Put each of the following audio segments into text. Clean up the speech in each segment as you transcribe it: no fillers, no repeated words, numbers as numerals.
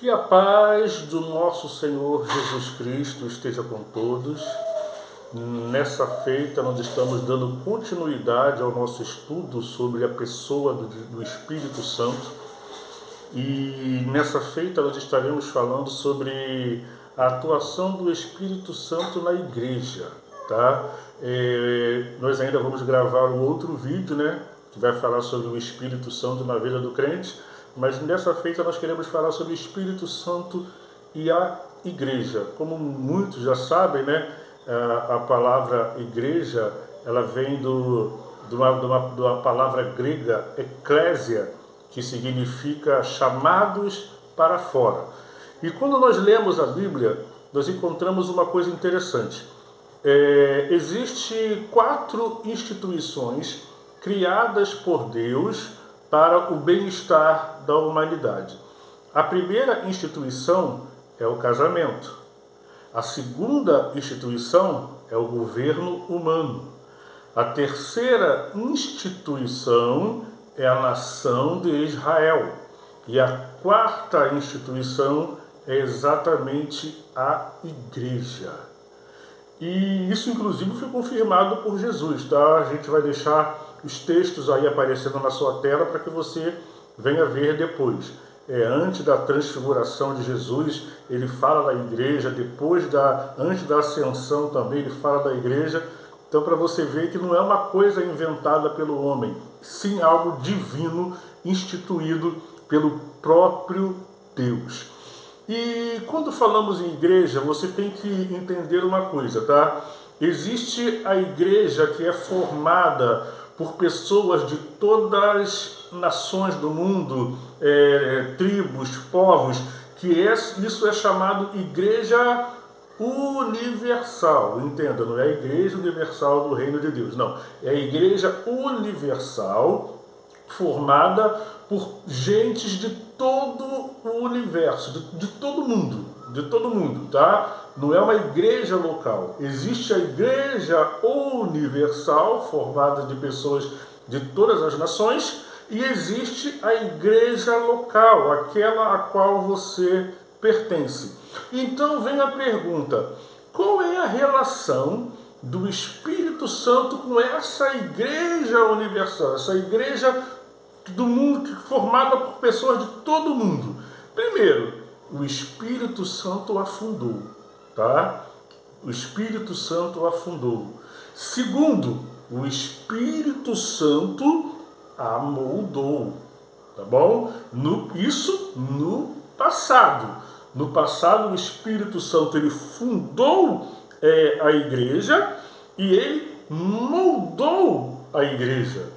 Que a paz do nosso Senhor Jesus Cristo esteja com todos. Nessa feita, nós estamos dando continuidade ao nosso estudo sobre a pessoa do Espírito Santo. E nessa feita, nós estaremos falando sobre a atuação do Espírito Santo na igreja, tá? Nós ainda vamos gravar um outro vídeo, né? Que vai falar sobre o Espírito Santo na vida do crente. Mas nessa feita nós queremos falar sobre o Espírito Santo e a igreja. Como muitos já sabem, né, a palavra igreja, ela vem de uma palavra grega, eclésia, que significa chamados para fora. E quando nós lemos a Bíblia, nós encontramos uma coisa interessante. Existem 4 instituições criadas por Deus para o bem-estar da humanidade. A primeira instituição é o casamento. A segunda instituição é o governo humano. A terceira instituição é a nação de Israel. E a quarta instituição é exatamente a igreja. E isso, inclusive, foi confirmado por Jesus, tá? A gente vai deixar os textos aí aparecendo na sua tela para que você venha ver depois. Antes da transfiguração de Jesus, ele fala da igreja, antes da ascensão também, ele fala da igreja. Então, para você ver que não é uma coisa inventada pelo homem, sim algo divino, instituído pelo próprio Deus. E quando falamos em igreja, você tem que entender uma coisa, tá? Existe a igreja que é formada por pessoas de todas as nações do mundo, tribos, povos, isso é chamado igreja universal. Entenda, não é a igreja universal do reino de Deus, não. É a igreja universal formada por gentes de todo o universo, de todo mundo, tá? Não é uma igreja local. Existe a igreja universal, formada de pessoas de todas as nações, e existe a igreja local, aquela a qual você pertence. Então vem a pergunta: qual é a relação do Espírito Santo com essa igreja universal, essa igreja do mundo, formada por pessoas de todo o mundo? Primeiro, o Espírito Santo afundou, tá? O Espírito Santo afundou. Segundo, o Espírito Santo amoldou, tá bom? Isso no passado. No passado, o Espírito Santo ele fundou a igreja e ele moldou a igreja.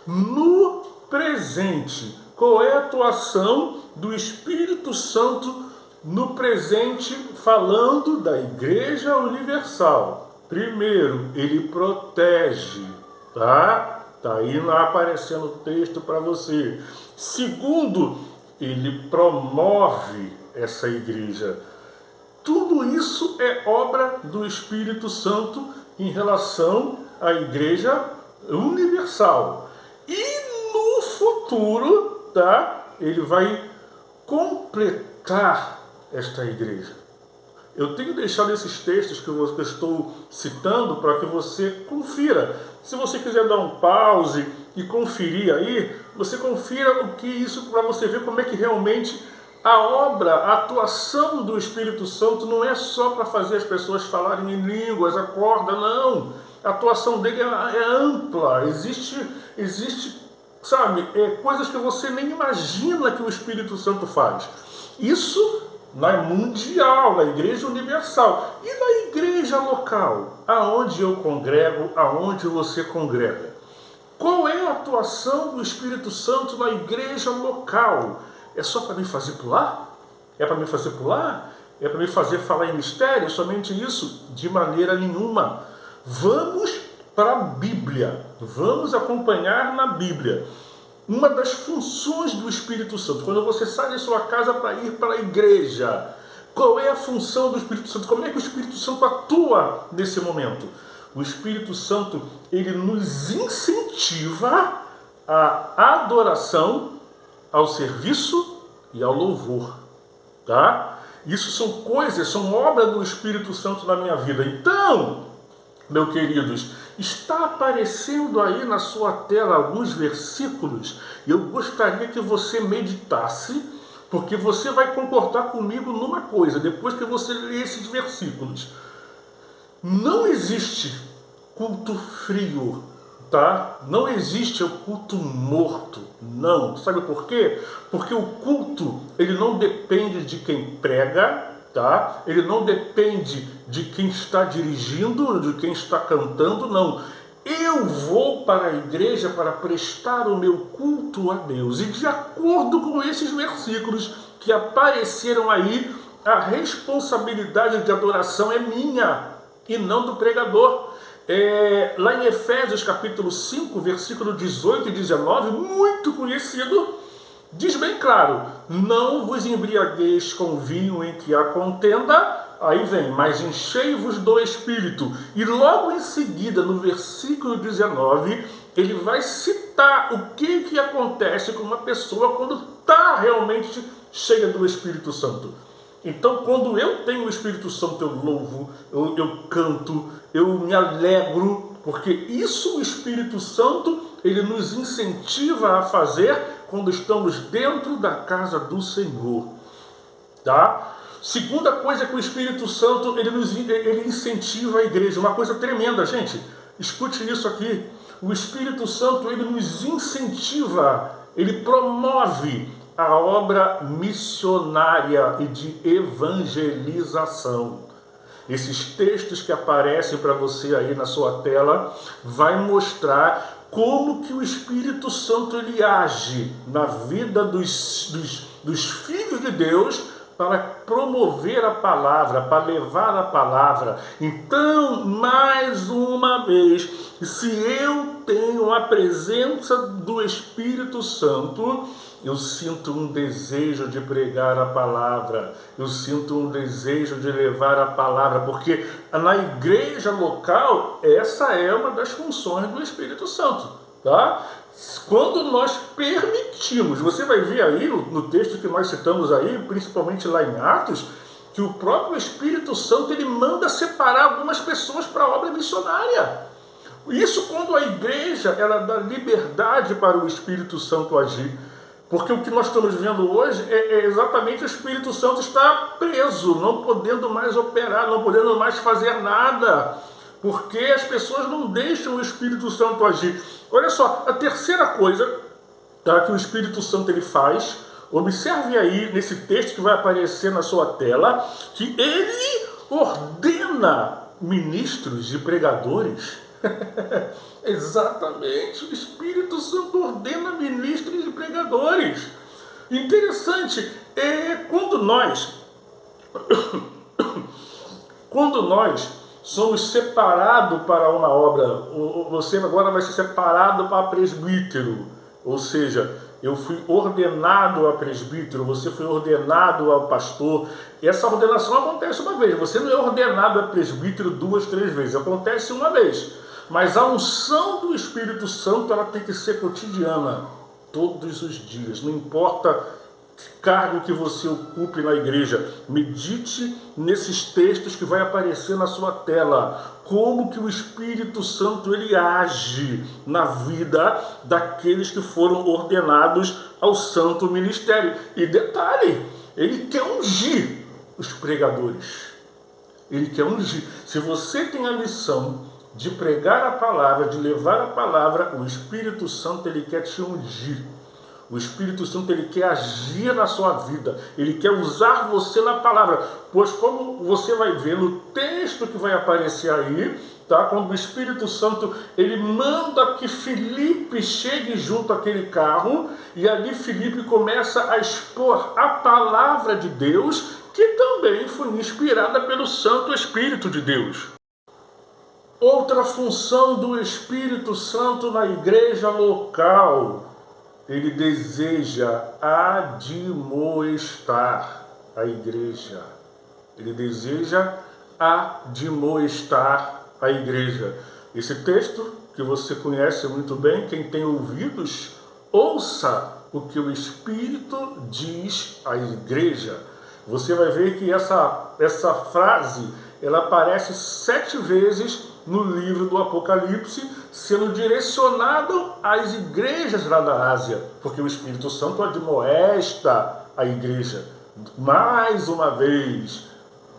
No presente, qual é a atuação do Espírito Santo no presente, falando da Igreja Universal? Primeiro, ele protege, tá? Tá aí lá aparecendo o texto para você. Segundo, ele promove essa igreja. Tudo isso é obra do Espírito Santo em relação à Igreja Universal. E no futuro, tá? Ele vai completar esta igreja. Eu tenho deixado esses textos que eu estou citando para que você confira. Se você quiser dar um pause e conferir aí, você confira o que isso, para você ver como é que realmente a obra, a atuação do Espírito Santo não é só para fazer as pessoas falarem em línguas, acorda, não. A atuação dele é ampla, existe, sabe, coisas que você nem imagina que o Espírito Santo faz. Isso na mundial, na igreja universal. E na igreja local, aonde eu congrego, aonde você congrega. Qual é a atuação do Espírito Santo na igreja local? É só para me fazer pular? É para me fazer pular? É para me fazer falar em mistério? Somente isso? De maneira nenhuma. Vamos para a Bíblia. Vamos acompanhar na Bíblia. Uma das funções do Espírito Santo, quando você sai de sua casa para ir para a igreja, qual é a função do Espírito Santo? Como é que o Espírito Santo atua nesse momento? O Espírito Santo, ele nos incentiva à adoração, ao serviço e ao louvor. tá? Isso são coisas, são obra do Espírito Santo na minha vida. Então, meus queridos, está aparecendo aí na sua tela alguns versículos e eu gostaria que você meditasse, porque você vai concordar comigo numa coisa, depois que você ler esses versículos. Não existe culto frio, tá? Não existe o culto morto, não. Sabe por quê? Porque o culto, ele não depende de quem prega, tá? Ele não depende de quem está dirigindo, de quem está cantando, não. Eu vou para a igreja para prestar o meu culto a Deus. E de acordo com esses versículos que apareceram aí, a responsabilidade de adoração é minha e não do pregador. Lá em Efésios capítulo 5, versículo 18 e 19, muito conhecido, diz bem claro: não vos embriagueis com vinho em que há contenda. Aí vem, mas enchei-vos do Espírito. E logo em seguida, no versículo 19, ele vai citar o que acontece com uma pessoa quando está realmente cheia do Espírito Santo. Então, quando eu tenho o Espírito Santo, eu louvo, eu canto, eu me alegro, porque isso o Espírito Santo, ele nos incentiva a fazer quando estamos dentro da casa do Senhor, tá? Segunda coisa que o Espírito Santo, ele incentiva a igreja, uma coisa tremenda, gente, escute isso aqui. O Espírito Santo, ele nos incentiva, ele promove a obra missionária e de evangelização. Esses textos que aparecem para você aí na sua tela vai mostrar como que o Espírito Santo ele age na vida dos filhos de Deus para promover a palavra, para levar a palavra. Então, mais uma vez, se eu tenho a presença do Espírito Santo, eu sinto um desejo de pregar a palavra, eu sinto um desejo de levar a palavra, porque na igreja local, essa é uma das funções do Espírito Santo, tá? Quando nós permitimos, você vai ver aí no texto que nós citamos aí, principalmente lá em Atos, que o próprio Espírito Santo ele manda separar algumas pessoas para a obra missionária. Isso quando a igreja ela dá liberdade para o Espírito Santo agir. Porque o que nós estamos vendo hoje é exatamente o Espírito Santo está preso, não podendo mais operar, não podendo mais fazer nada. Porque as pessoas não deixam o Espírito Santo agir. Olha só, a terceira coisa, tá, que o Espírito Santo ele faz, observe aí nesse texto que vai aparecer na sua tela, que ele ordena ministros e pregadores. Exatamente, o Espírito Santo ordena ministros e pregadores. Interessante, quando nós somos separados para uma obra, você agora vai ser separado para presbítero, ou seja, eu fui ordenado a presbítero, você foi ordenado a pastor. E essa ordenação acontece uma vez, você não é ordenado a presbítero 2, 3 vezes, acontece uma vez. Mas a unção do Espírito Santo ela tem que ser cotidiana, todos os dias, não importa que cargo que você ocupe na igreja. Medite nesses textos que vai aparecer na sua tela, como que o Espírito Santo ele age na vida daqueles que foram ordenados ao santo ministério. E detalhe, ele quer ungir os pregadores, ele quer ungir. Se você tem a missão de pregar a palavra, de levar a palavra, o Espírito Santo ele quer te ungir. O Espírito Santo ele quer agir na sua vida, ele quer usar você na palavra, pois como você vai ver no texto que vai aparecer aí, tá? Quando o Espírito Santo ele manda que Filipe chegue junto àquele carro, e ali Filipe começa a expor a palavra de Deus, que também foi inspirada pelo Santo Espírito de Deus. Outra função do Espírito Santo na igreja local, ele deseja admoestar a igreja. Ele deseja admoestar a igreja. Esse texto que você conhece muito bem, quem tem ouvidos, ouça o que o Espírito diz à igreja. Você vai ver que essa frase, ela aparece 7 vezes no livro do Apocalipse, sendo direcionado às igrejas lá da Ásia, porque o Espírito Santo admoesta a igreja. Mais uma vez,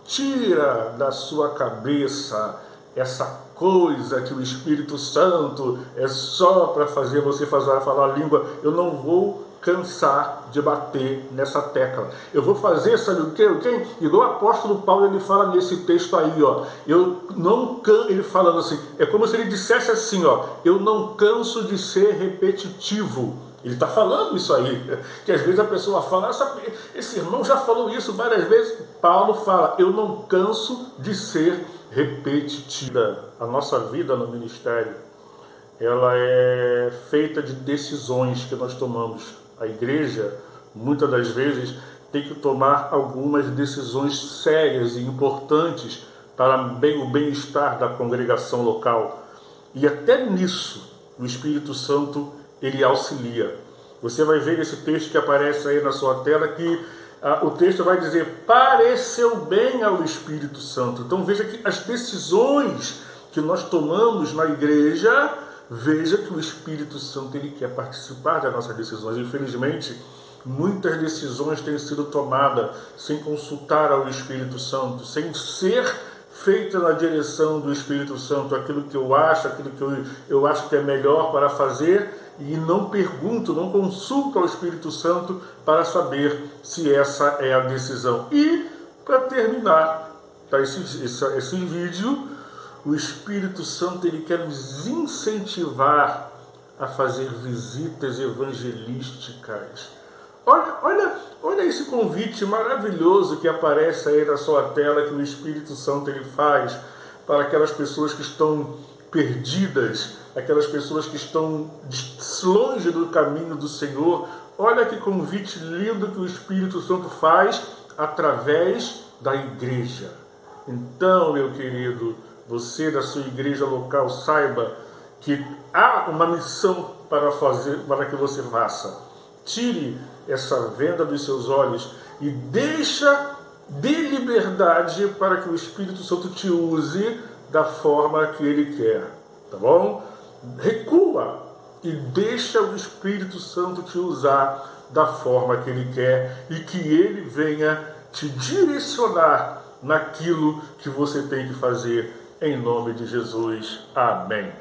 tira da sua cabeça essa coisa que o Espírito Santo é só para fazer você falar a língua. Eu não vou cansar de bater nessa tecla. Eu vou fazer, sabe o quê? Igual o apóstolo Paulo, ele fala nesse texto aí, ó. Ele falando assim, é como se ele dissesse assim, ó, eu não canso de ser repetitivo. Ele está falando isso aí, que às vezes a pessoa fala, esse irmão já falou isso várias vezes. Paulo fala, eu não canso de ser repetitiva. A nossa vida no ministério, ela é feita de decisões que nós tomamos. A igreja, muitas das vezes, tem que tomar algumas decisões sérias e importantes para o bem-estar da congregação local. E até nisso, o Espírito Santo, ele auxilia. Você vai ver esse texto que aparece aí na sua tela, que o texto vai dizer, pareceu bem ao Espírito Santo. Então veja que as decisões que nós tomamos na igreja, veja que o Espírito Santo, ele quer participar das nossas decisões. Infelizmente, muitas decisões têm sido tomadas sem consultar ao Espírito Santo, sem ser feita na direção do Espírito Santo, aquilo que eu acho, aquilo que eu acho que é melhor para fazer, e não pergunto, não consulto ao Espírito Santo para saber se essa é a decisão. E, para terminar, tá, esse vídeo, o Espírito Santo, ele quer nos incentivar a fazer visitas evangelísticas. Olha esse convite maravilhoso que aparece aí na sua tela, que o Espírito Santo ele faz para aquelas pessoas que estão perdidas, aquelas pessoas que estão longe do caminho do Senhor. Olha que convite lindo que o Espírito Santo faz através da igreja. Então, meu querido, você da sua igreja local saiba que há uma missão para que você faça. Tire essa venda dos seus olhos e dê liberdade para que o Espírito Santo te use da forma que Ele quer, tá bom? Recua e deixa o Espírito Santo te usar da forma que Ele quer e que Ele venha te direcionar naquilo que você tem que fazer, em nome de Jesus. Amém.